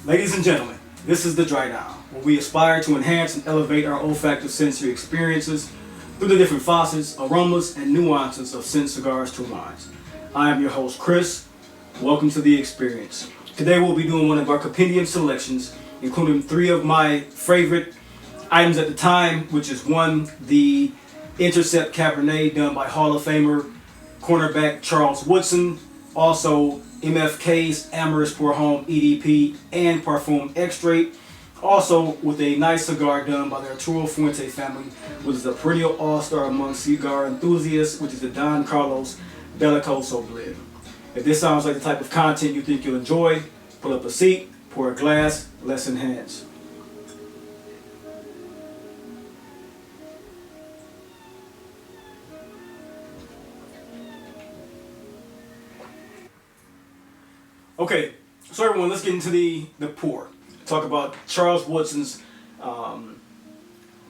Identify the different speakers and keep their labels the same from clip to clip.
Speaker 1: Ladies and gentlemen, this is the Dry Down, where we aspire to enhance and elevate our olfactive sensory experiences through the different facets, aromas, and nuances of scent cigars to wines. I am your host, Chris. Welcome to the experience. Today we'll be doing one of our Compendium Selections, including 3 of my favorite items at the time, which is one, the Intercept Cabernet done by Hall of Famer cornerback Charles Woodson, also MFK's Amyris Homme EDP and perfume Extrait, also with a nice cigar done by the Arturo Fuente family, which is a perennial all-star among cigar enthusiasts, which is the Don Carlos Belicoso blend. If this sounds like the type of content you think you'll enjoy, pull up a seat, pour a glass, let's enhance. Okay, so everyone, let's get into the pour. Talk about Charles Woodson's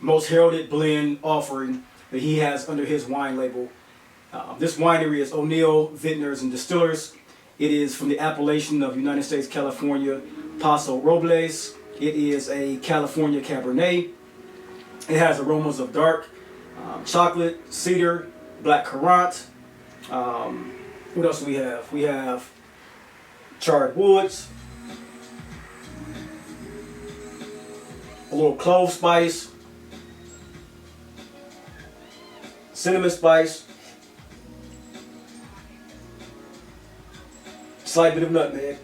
Speaker 1: most heralded blend offering that he has under his wine label. This winery is O'Neill Vintners and Distillers. It is from the appellation of United States, California, Paso Robles. It is a California Cabernet. It has aromas of dark chocolate, cedar, black currant. What else do we have? We have charred woods, a little clove spice, cinnamon spice, slight bit of nutmeg.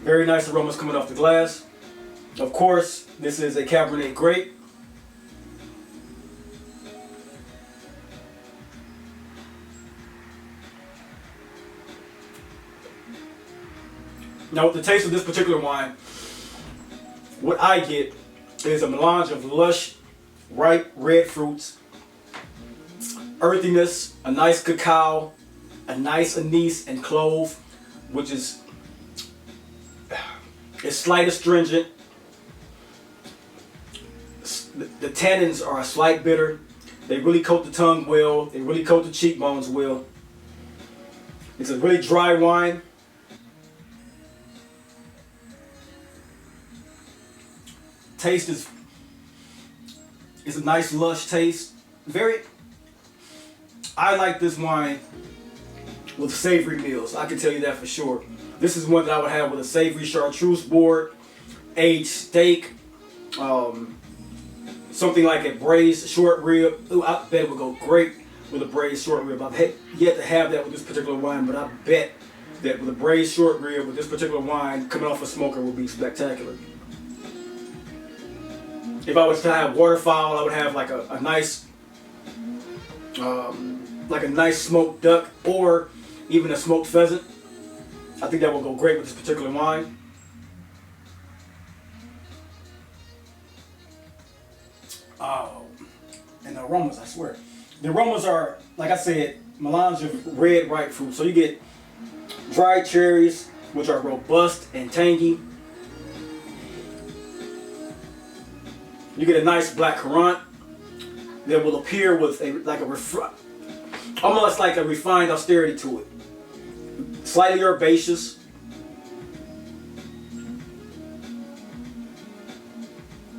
Speaker 1: Very nice aromas coming off the glass. Of course, this is a Cabernet grape. Now, with the taste of this particular wine, what I get is a melange of lush, ripe red fruits, earthiness, a nice cacao, a nice anise and clove, which is slight astringent. The tannins are a slight bitter. They really coat the tongue well. They really coat the cheekbones well. It's a really dry wine. Taste is a nice lush taste. I like this wine with savory meals. I can tell you that for sure. This is one that I would have with a savory chartreuse board, aged steak, something like a braised short rib. Ooh, I bet it would go great with a braised short rib. I've yet to have that with this particular wine, but I bet that with a braised short rib with this particular wine coming off a smoker would be spectacular. If I was to have waterfowl, I would have like a nice smoked duck or even a smoked pheasant. I think that would go great with this particular wine. Oh, and the aromas, I swear. The aromas are, like I said, melange of red ripe fruit. So you get dried cherries, which are robust and tangy. You get a nice black currant that will appear with almost like a refined austerity to it. Slightly herbaceous.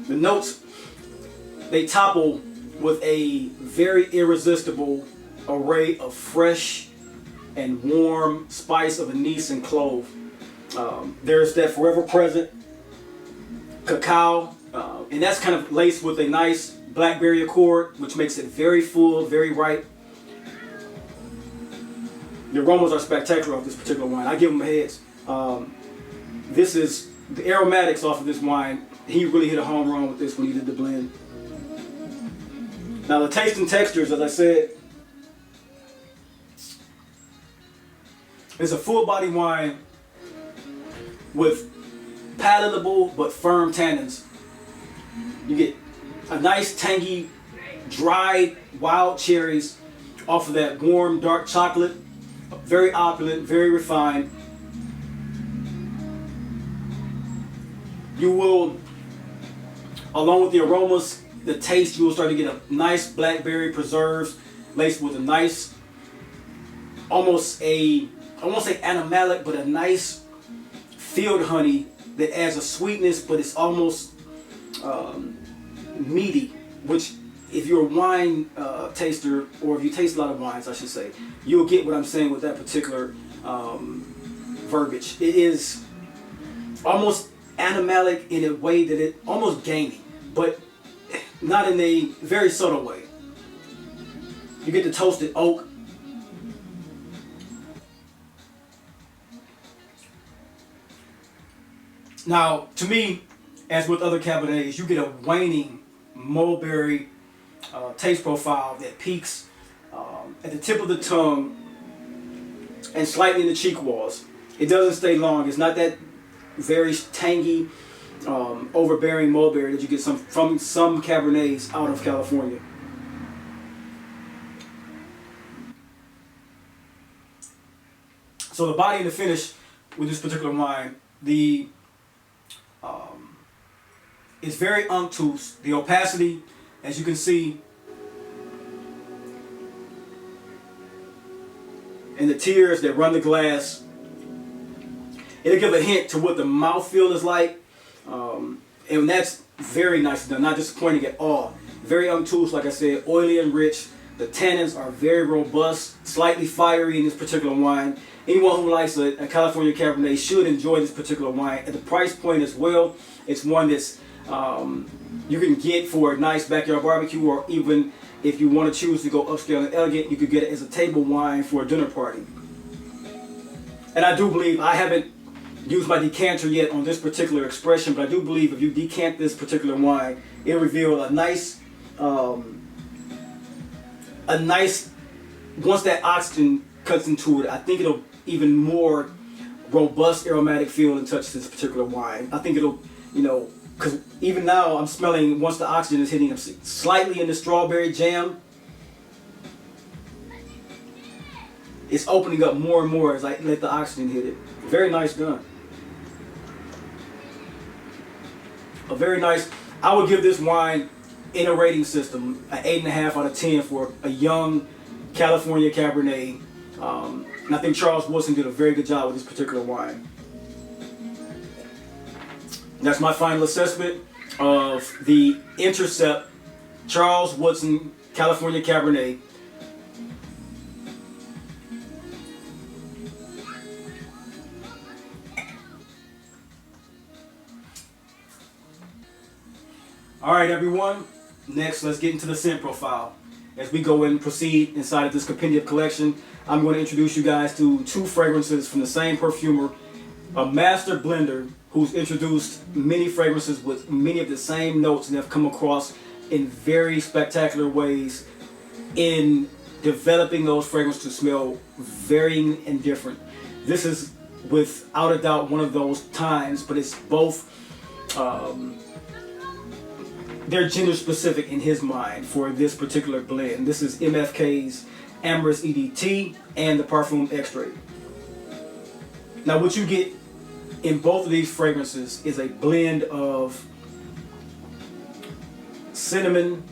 Speaker 1: The notes, they topple with a very irresistible array of fresh and warm spice of anise and clove. There's that forever present cacao. And that's kind of laced with a nice blackberry accord, which makes it very full, very ripe. The aromas are spectacular off this particular wine. I give them heads. This is the aromatics off of this wine. He really hit a home run with this when he did the blend. Now the taste and textures, as I said, it's a full body wine with palatable but firm tannins. You get a nice tangy, dried wild cherries off of that warm dark chocolate. Very opulent, very refined. You will, along with the aromas, the taste, you will start to get a nice blackberry preserves laced with a nice, I won't say animalic, but a nice field honey that adds a sweetness, but it's almost meaty, which if you're a wine taster, or if you taste a lot of wines, I should say, you'll get what I'm saying with that particular verbiage. It is almost animalic in a way that it almost gamey, but not in a very subtle way. You get the toasted oak. Now, to me, as with other Cabernets, you get a waning mulberry taste profile that peaks at the tip of the tongue and slightly in the cheek walls. It doesn't stay long. It's not that very tangy, overbearing mulberry that you get from some Cabernets out of California. So the body and the finish with this particular wine, it's very unctuous. The opacity, as you can see, and the tears that run the glass, it'll give a hint to what the mouthfeel is like, and that's very nicely done, not disappointing at all. Very unctuous, like I said, oily and rich. The tannins are very robust, slightly fiery in this particular wine. Anyone who likes a California Cabernet should enjoy this particular wine. At the price point as well, it's one that's you can get for a nice backyard barbecue, or even if you want to choose to go upscale and elegant, you could get it as a table wine for a dinner party. And I do believe, I haven't used my decanter yet on this particular expression, but I do believe if you decant this particular wine, it'll reveal a nice, once that oxygen cuts into it, I think it'll even more robust aromatic feel and touch this particular wine. I think it'll, because even now I'm smelling, once the oxygen is hitting, I'm slightly in the strawberry jam. It's opening up more and more as I let the oxygen hit it. Very nice done. A very nice, I would give this wine in a rating system, an 8.5 out of 10 for a young California Cabernet. And I think Charles Woodson did a very good job with this particular wine. And that's my final assessment of the Intercept Charles Woodson California Cabernet. All right, everyone. Next, let's get into the scent profile. As we go and proceed inside of this Compendium collection, I'm going to introduce you guys to two fragrances from the same perfumer, a master blender who's introduced many fragrances with many of the same notes and have come across in very spectacular ways in developing those fragrances to smell varying and different. This is without a doubt one of those times, but it's both they're gender specific in his mind for this particular blend. This is MFK's Amyris EDT and the perfume Extrait. Now what you get in both of these fragrances is a blend of cinnamon.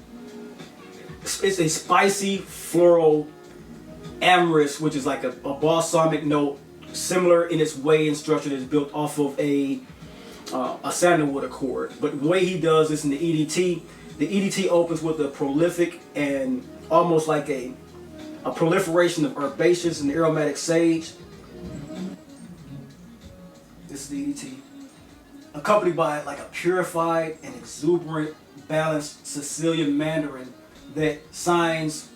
Speaker 1: It's a spicy floral amyris, which is like a balsamic note, similar in its way and structure, that is built off of a sandalwood accord. But the way he does this in the EDT opens with a prolific and almost like a proliferation of herbaceous and aromatic sage. This is the EDT, accompanied by like a purified and exuberant, balanced Sicilian mandarin that shines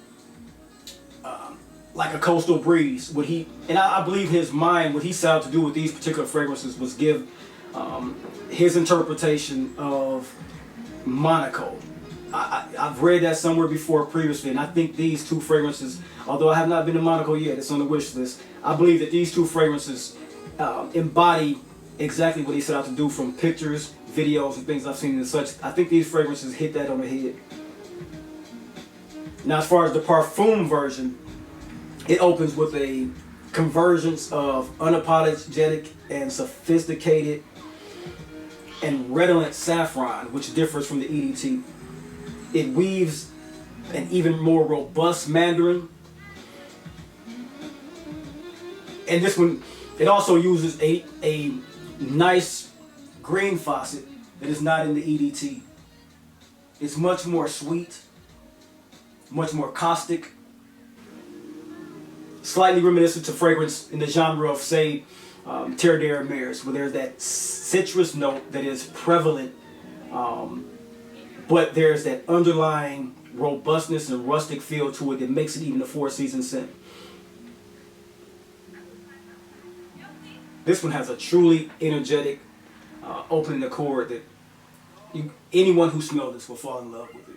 Speaker 1: like a coastal breeze. I believe his mind, what he set out to do with these particular fragrances was give his interpretation of Monaco. I've read that somewhere before previously, and I think these two fragrances, although I have not been to Monaco yet, it's on the wish list, I believe that these two fragrances embody exactly what he set out to do from pictures, videos, and things I've seen and such. I think these fragrances hit that on the head. Now, as far as the parfum version, it opens with a convergence of unapologetic and sophisticated and redolent saffron, which differs from the EDT. It weaves an even more robust mandarin. And this one, it also uses a nice green faucet that is not in the EDT. It's much more sweet, much more caustic, slightly reminiscent to fragrance in the genre of, say, Kurkdjian Amyris, where there's that citrus note that is prevalent, but there's that underlying robustness and rustic feel to it that makes it even a four-season scent. This one has a truly energetic opening accord that anyone who smells this will fall in love with it.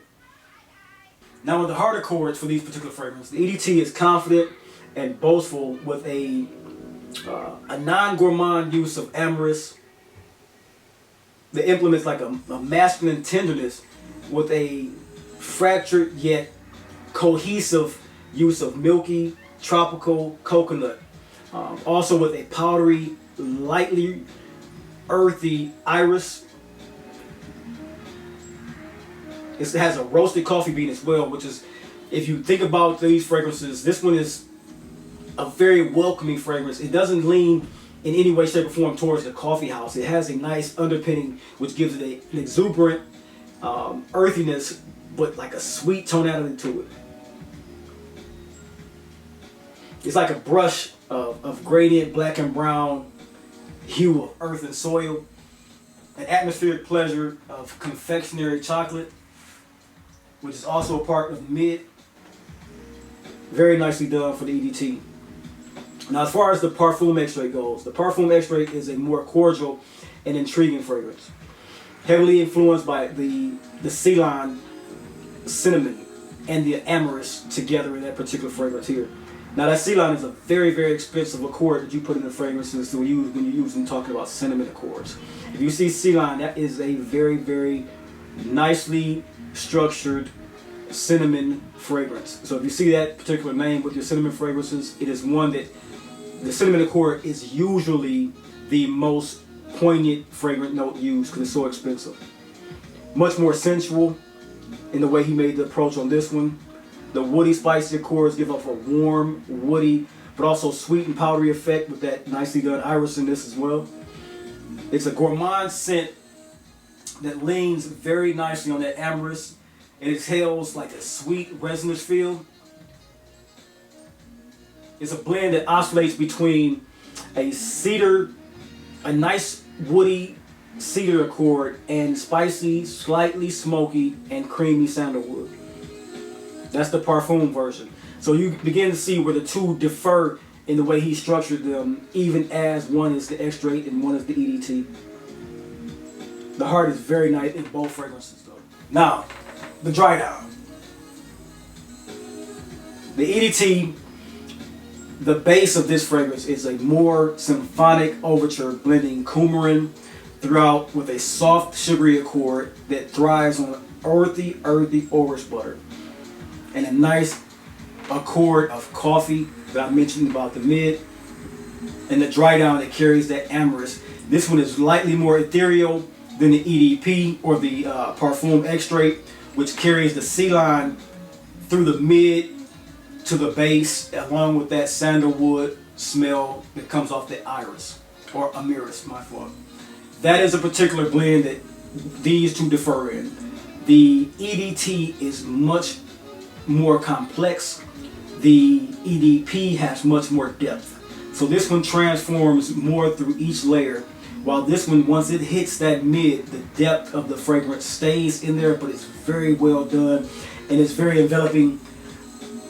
Speaker 1: Now, in the harder chords for these particular fragrances, the EDT is confident and boastful with a non-gourmand use of amyris that implements like a masculine tenderness with a fractured yet cohesive use of milky tropical coconut. Also with a powdery, lightly earthy iris. It has a roasted coffee bean as well, which is, if you think about these fragrances, this one is a very welcoming fragrance. It doesn't lean in any way, shape, or form towards the coffee house. It has a nice underpinning which gives it an exuberant earthiness, but like a sweet tonality to it. It's like a brush of gradient black and brown hue of earth and soil, an atmospheric pleasure of confectionery chocolate, which is also a part of mid. Very nicely done for the EDT. Now, as far as the Parfum Extrait goes, the Parfum Extrait is a more cordial and intriguing fragrance, heavily influenced by the Ceylon cinnamon and the Amyris together in that particular fragrance here. Now, that Ceylon is a very, very expensive accord that you put in the fragrances to use when you're using talking about cinnamon accords. If you see Ceylon, that is a very, very nicely structured cinnamon fragrance. So if you see that particular name with your cinnamon fragrances, it is one that the cinnamon accord is usually the most poignant fragrant note used because it's so expensive. Much more sensual in the way he made the approach on this one. The woody spicy accords give off a warm, woody, but also sweet and powdery effect with that nicely done iris in this as well. It's a gourmand scent that leans very nicely on that amyris. It exhales like a sweet resinous feel. It's a blend that oscillates between a cedar, a nice woody cedar accord, and spicy, slightly smoky, and creamy sandalwood. That's the Parfum version. So you begin to see where the two differ in the way he structured them, even as one is the Extrait and one is the EDT. The heart is very nice in both fragrances though. Now, the dry down. The EDT, the base of this fragrance is a more symphonic overture blending coumarin throughout with a soft sugary accord that thrives on earthy orange butter and a nice accord of coffee that I mentioned about the mid, and the dry down that carries that amyris. This one is lightly more ethereal than the EDP or the Parfum Extrait, which carries the Ceylon through the mid to the base, along with that sandalwood smell that comes off the iris, or Amyris, my fault. That is a particular blend that these two differ in. The EDT is much more complex. The EDP has much more depth. So this one transforms more through each layer, while this one, once it hits that mid, the depth of the fragrance stays in there, but it's very well done and it's very enveloping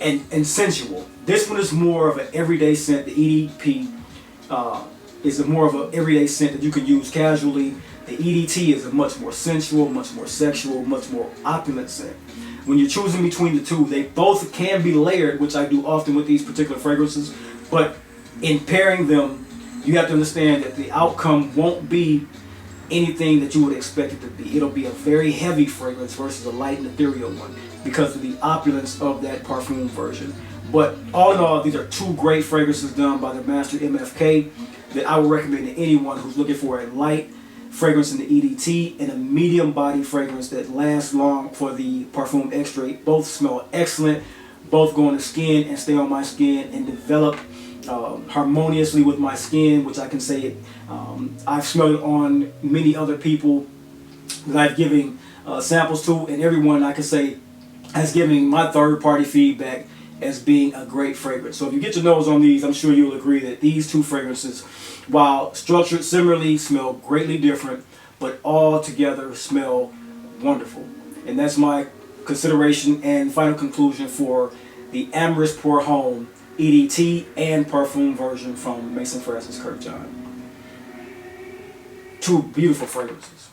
Speaker 1: and sensual. This one is more of an everyday scent. The EDP is more of an everyday scent that you can use casually. The EDT is a much more sensual, much more sexual, much more opulent scent. When you're choosing between the two, they both can be layered, which I do often with these particular fragrances, but in pairing them, you have to understand that the outcome won't be anything that you would expect it to be. It'll be a very heavy fragrance versus a light and ethereal one because of the opulence of that Parfum version. But all in all, these are two great fragrances done by the master MFK that I would recommend to anyone who's looking for a light fragrance in the EDT and a medium body fragrance that lasts long for the Parfum Extrait. Both smell excellent, both go on the skin and stay on my skin and develop harmoniously with my skin, which I can say it. I've smelled it on many other people that I've given samples to, and everyone I can say has given my third-party feedback as being a great fragrance. So if you get your nose on these, I'm sure you'll agree that these two fragrances, while structured similarly, smell greatly different, but all together smell wonderful. And that's my consideration and final conclusion for the Amyris Homme EDT and perfume version from Maison Francis Kurkdjian. Two beautiful fragrances.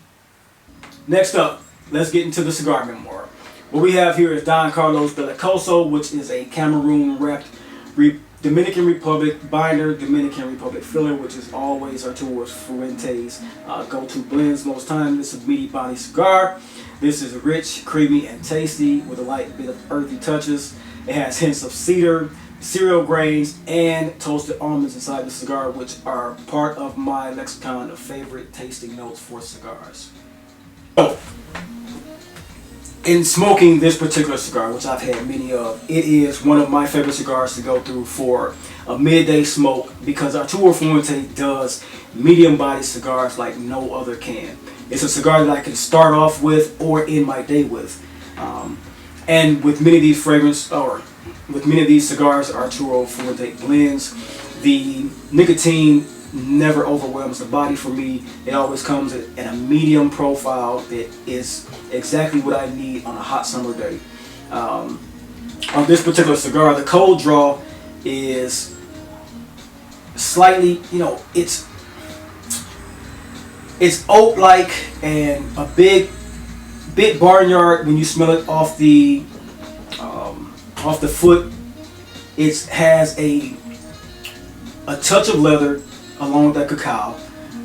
Speaker 1: Next up, let's get into the cigar memoir. What we have here is Don Carlos Belicoso, which is a Cameroon wrapped Dominican Republic binder, Dominican Republic filler, which is always Arturo Fuente's go-to blends most times. This is a meaty body cigar. This is rich, creamy, and tasty with a light bit of earthy touches. It has hints of cedar, cereal grains, and toasted almonds inside the cigar, which are part of my lexicon of favorite tasting notes for cigars. So, in smoking this particular cigar, which I've had many of, it is one of my favorite cigars to go through for a midday smoke because Arturo Fuente does medium body cigars like no other can. It's a cigar that I can start off with or end my day with. And with many of these with many of these cigars Arturo Fuente blends, the nicotine never overwhelms the body for me. It always comes in a medium profile that is exactly what I need on a hot summer day. On this particular cigar, the cold draw is slightly, it's oat-like and a bit barnyard when you smell it off the foot. It has a touch of leather along with that cacao.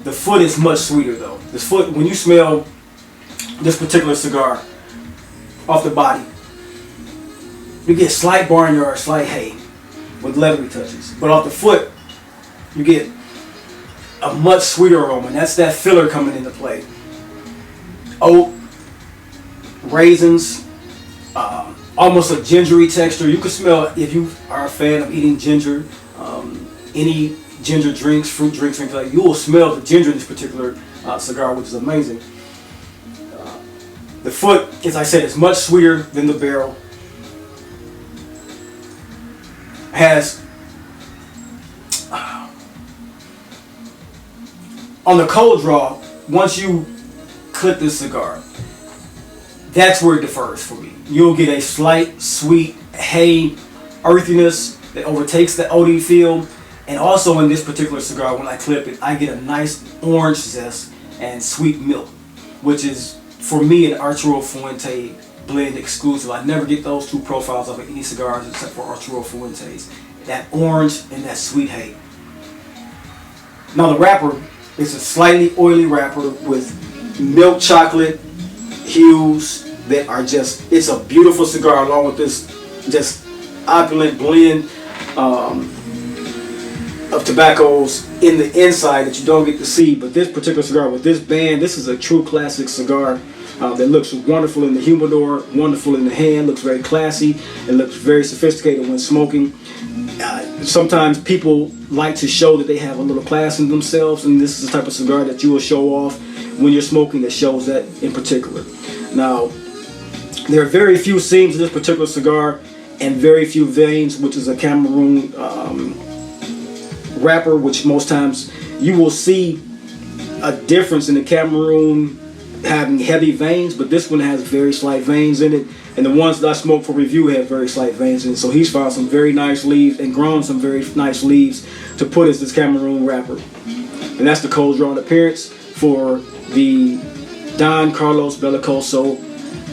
Speaker 1: The foot is much sweeter though. This foot, when you smell this particular cigar off the body, you get slight barnyard, slight hay with leathery touches. But off the foot, you get a much sweeter aroma, and that's that filler coming into play. Oat, raisins, almost a gingery texture. You can smell, if you are a fan of eating ginger, any ginger drinks, fruit drinks, things like that, you will smell the ginger in this particular cigar, which is amazing. The foot, as I said, is much sweeter than the barrel. Has on the cold draw, once you clip this cigar, that's where it differs for me. You'll get a slight sweet hay earthiness that overtakes the oaty feel. And also in this particular cigar, when I clip it, I get a nice orange zest and sweet milk, which is, for me, an Arturo Fuente blend exclusive. I never get those two profiles of any cigars except for Arturo Fuente's. That orange and that sweet hay. Now the wrapper is a slightly oily wrapper with milk chocolate hues that are just, it's a beautiful cigar along with this just opulent blend of tobaccos in the inside that you don't get to see. But this particular cigar with this band, this is a true classic cigar that looks wonderful in the humidor, wonderful in the hand, looks very classy, and looks very sophisticated when smoking. Sometimes people like to show that they have a little class in themselves, and this is the type of cigar that you will show off when you're smoking that shows that in particular. Now, there are very few seams in this particular cigar and very few veins, which is a Cameroon wrapper, which most times you will see a difference in the Cameroon having heavy veins, but this one has very slight veins in it, and the ones that I smoked for review have very slight veins in it. So he's found some very nice leaves and grown some very nice leaves to put as this Cameroon wrapper. And that's the cold drawn appearance for the Don Carlos Belicoso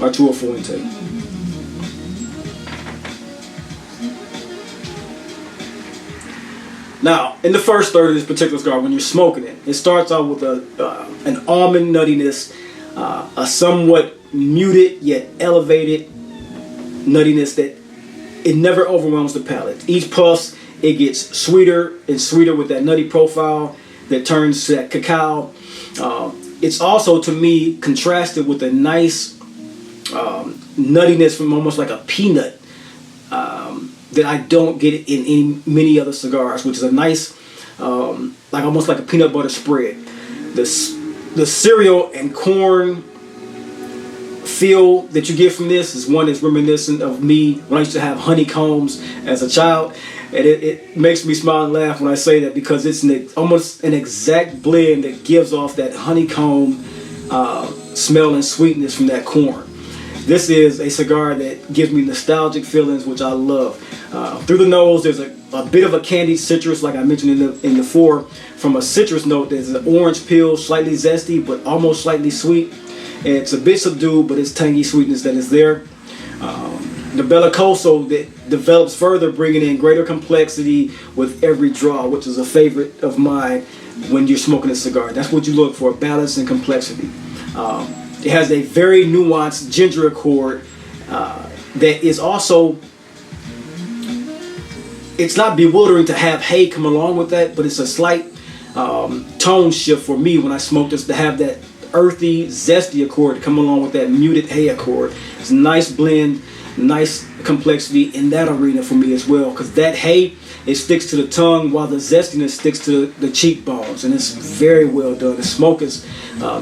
Speaker 1: Arturo Fuente. Now, in the first third of this particular cigar, when you're smoking it, it starts out with an almond nuttiness, a somewhat muted yet elevated nuttiness that it never overwhelms the palate. Each puff, it gets sweeter and sweeter with that nutty profile that turns to that cacao. It's also, to me, contrasted with a nice nuttiness from almost like a peanut that I don't get in many other cigars, which is a nice, like almost like a peanut butter spread. The cereal and corn feel that you get from this is one that's reminiscent of me when I used to have honeycombs as a child. And it makes me smile and laugh when I say that, because it's almost an exact blend that gives off that honeycomb smell and sweetness from that corn. This is a cigar that gives me nostalgic feelings, which I love. Through the nose, there's a bit of a candied citrus, like I mentioned in the fore. From a citrus note, there's an orange peel, slightly zesty, but almost slightly sweet. And it's a bit subdued, but it's tangy sweetness that is there. The Belicoso that develops further, bringing in greater complexity with every draw, which is a favorite of mine when you're smoking a cigar. That's what you look for, balance and complexity. It has a very nuanced ginger accord that is also, it's not bewildering to have hay come along with that, but it's a slight tone shift for me when I smoke this, to have that earthy, zesty accord come along with that muted hay accord. It's a nice blend, nice complexity in that arena for me as well, because that hay, it sticks to the tongue while the zestiness sticks to the cheekbones, and it's very well done. The smoke is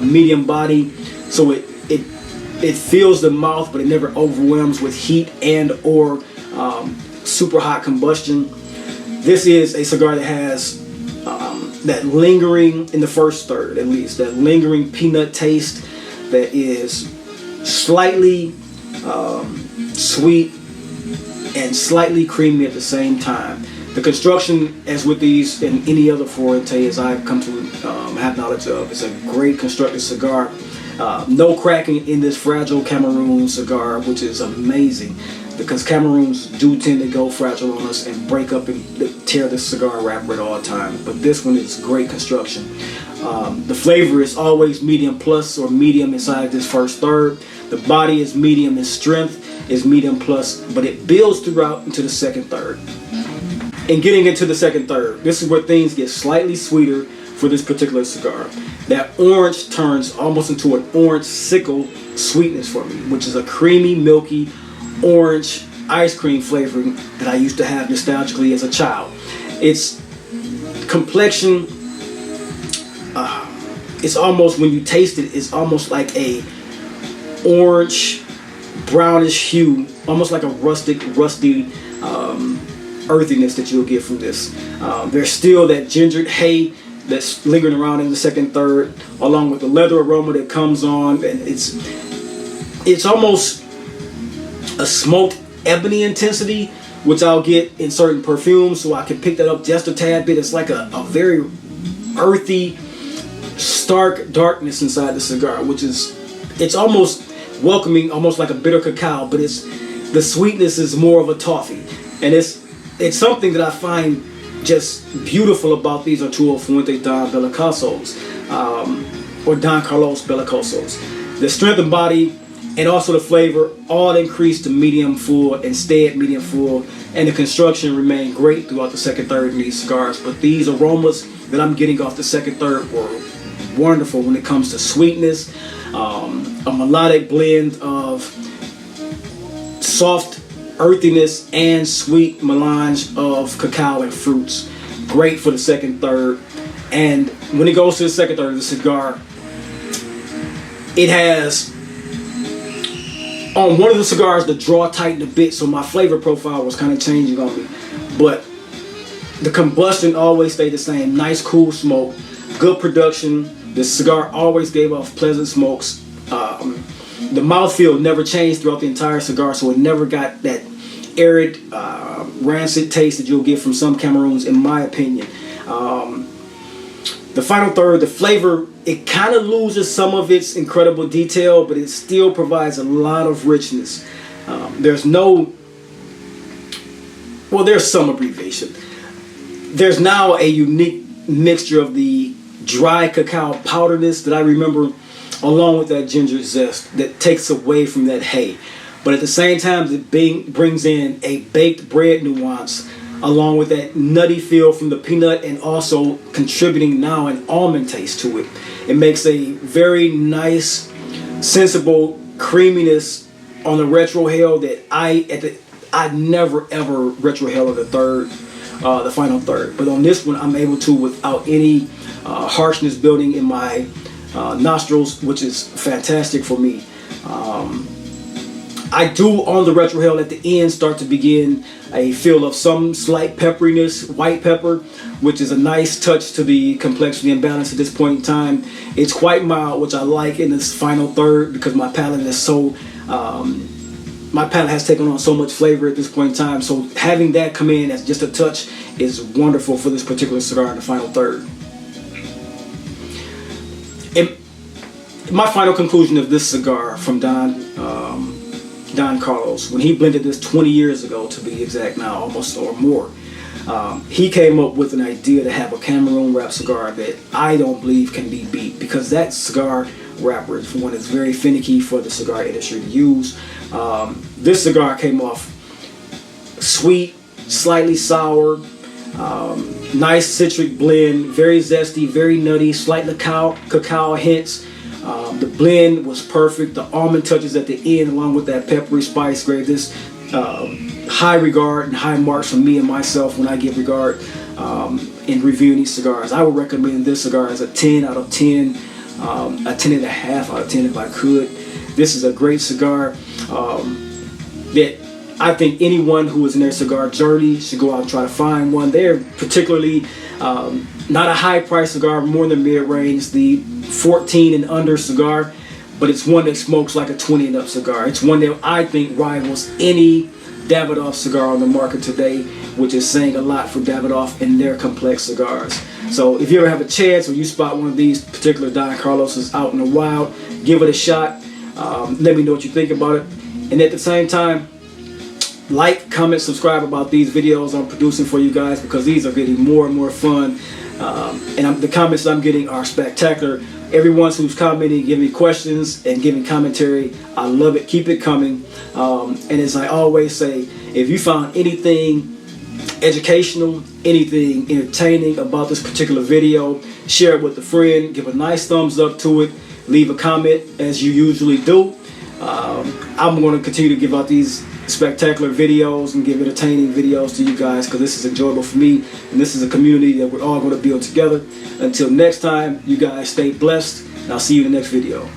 Speaker 1: medium body, so it fills the mouth, but it never overwhelms with heat and or super hot combustion. This is a cigar that has that lingering, in the first third at least, that lingering peanut taste that is slightly sweet and slightly creamy at the same time. The construction, as with these and any other Fuente, as I've come to have knowledge of, is a great constructed cigar. No cracking in this fragile Cameroon cigar, which is amazing, because Cameroons do tend to go fragile on us and break up and tear the cigar wrapper at all times. But this one is great construction. The flavor is always medium plus or medium inside this first third. The body is medium in strength, is medium plus, but it builds throughout into the second third. And getting into the second third, this is where things get slightly sweeter for this particular cigar. That orange turns almost into an orange sickle sweetness for me, which is a creamy, milky orange ice cream flavoring that I used to have nostalgically as a child. Its complexion, it's almost, when you taste it, it's almost like a orange brownish hue, almost like a rusty earthiness that you'll get from this. There's still that gingered hay that's lingering around in the second third, along with the leather aroma that comes on, and it's almost a smoked ebony intensity, which I'll get in certain perfumes, so I can pick that up just a tad bit. It's like a very earthy, stark darkness inside the cigar, which is, it's almost welcoming, almost like a bitter cacao, but the sweetness is more of a toffee, and it's something that I find just beautiful about these Arturo Fuente Don Belicosos, or Don Carlos Belicosos. The strength and body and also the flavor all increased to medium full and stay at medium full, and the construction remained great throughout the second third in these cigars. But these aromas that I'm getting off the second third were wonderful when it comes to sweetness, a melodic blend of soft earthiness and sweet melange of cacao and fruits. Great for the second third. And when it goes to the second third of the cigar, it has, on one of the cigars, the draw tightened a bit, so my flavor profile was kind of changing on me. But the combustion always stayed the same. Nice, cool smoke, good production. The cigar always gave off pleasant smokes. The mouthfeel never changed throughout the entire cigar, so it never got that arid, rancid taste that you'll get from some Cameroons, in my opinion. The final third, the flavor, it kind of loses some of its incredible detail, but it still provides a lot of richness. There's some abbreviation. There's now a unique mixture of the dry cacao powderness that I remember, along with that ginger zest that takes away from that hay. But at the same time, it brings in a baked bread nuance, along with that nutty feel from the peanut, and also contributing now an almond taste to it. It makes a very nice, sensible creaminess on the retrohale that I never ever retrohale the third, the final third. But on this one, I'm able to without any harshness building in my nostrils, which is fantastic for me. I do on the retrohale at the end start to begin a feel of some slight pepperiness, white pepper, which is a nice touch to the complexity and balance at this point in time. It's quite mild, which I like in this final third because my palate is so, my palate has taken on so much flavor at this point in time. So having that come in as just a touch is wonderful for this particular cigar in the final third. And my final conclusion of this cigar from Don Carlos, when he blended this 20 years ago to be exact now, almost or more, he came up with an idea to have a Cameroon wrap cigar that I don't believe can be beat, because that cigar wrapper is one that's very finicky for the cigar industry to use. This cigar came off sweet, slightly sour, nice citric blend, very zesty, very nutty, slightly cacao hints. The blend was perfect. The almond touches at the end, along with that peppery spice, gave this high regard and high marks from me and myself when I give regard in reviewing these cigars. I would recommend this cigar as a 10 out of 10, a 10 and a half out of 10 if I could. This is a great cigar that I think anyone who is in their cigar journey should go out and try to find one. They're particularly not a high price cigar, more in the mid-range, the 14 and under cigar, but it's one that smokes like a 20 and up cigar. It's one that I think rivals any Davidoff cigar on the market today, which is saying a lot for Davidoff and their complex cigars. So if you ever have a chance or you spot one of these particular Don Carlos's out in the wild, give it a shot. Let me know what you think about it. And at the same time, like, comment, subscribe about these videos I'm producing for you guys, because these are getting more and more fun. And the comments I'm getting are spectacular. Everyone who's commenting, giving me questions and giving commentary, I love it. Keep it coming. And as I always say, if you found anything educational, anything entertaining about this particular video, share it with a friend, give a nice thumbs up to it, leave a comment as you usually do. I'm going to continue to give out these spectacular videos and give entertaining videos to you guys, because this is enjoyable for me, and this is a community that we're all going to build together. Until next time, you guys stay blessed, and I'll see you in the next video.